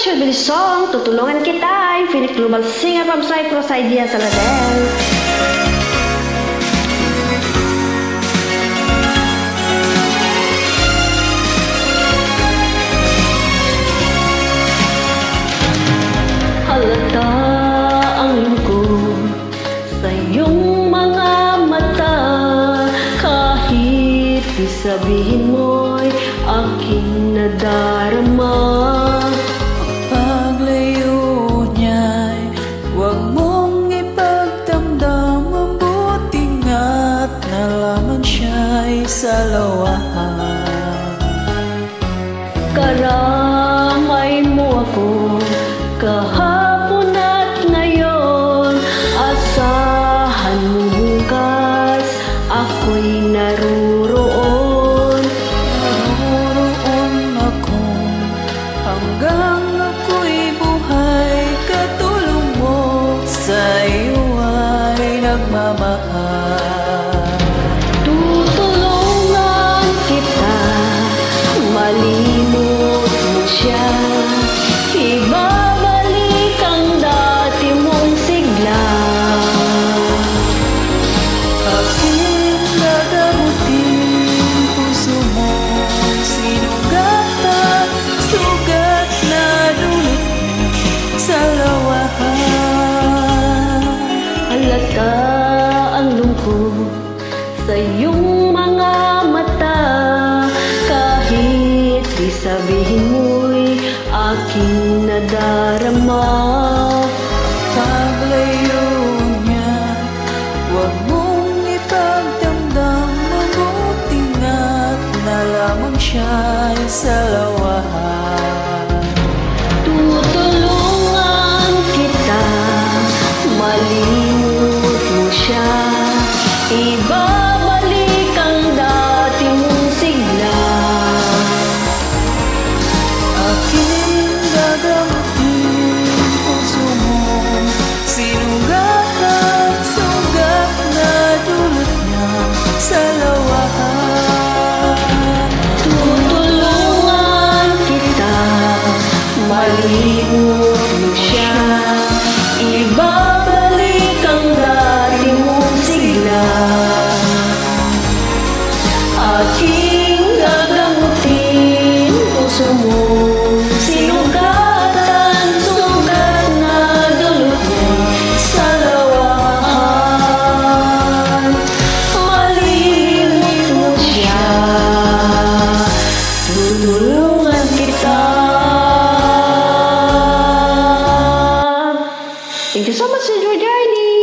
should be the song Tutulungan Kita. I'm Phoenix Global singer from Cyprus, Idea Saladel. Halata ang lungkot sa iyong mga mata, kahit di sabihin mo'y aking nadarama. Paglayo niya'y huwag mong ipagdamdam, mabuting at nalaman siya'y salawahan. Karamay mo ako kahapon at ngayon, asahan mo bukas ako'y naruroon. Naruroon ako hanggang ako'y buhay, katulong mo sa iyo ay nagmamahal. Tutulungan kita, malimot mo siya, ibabalik ang dati mong sigla. Aking gagamutin puso mo, sinugatan, sugat na dulot mo sa lawahan. Halata ang lungkot sa iyong mga mata, kahit di sabihin mo'y aking nadarama. Paglayo niya, huwag mong ipagdamdam, mabuting at nalamang siya'y salawahan. Tutulungan kita, malimot mo siya, ibabalik ang dati mong sigla. Aking gagamutin puso mo, sinugatan, sugat na dulot niya sa lawahan. Tutulungan kita, malimot mo siya, ibabalik ang dati mong sigla. Aking gagamutin puso mo, sinugatan, sugat na dulot niya sa lawahan. Malimot mo siya, tutulungan kita. Thank you so much, Enjoy Journey!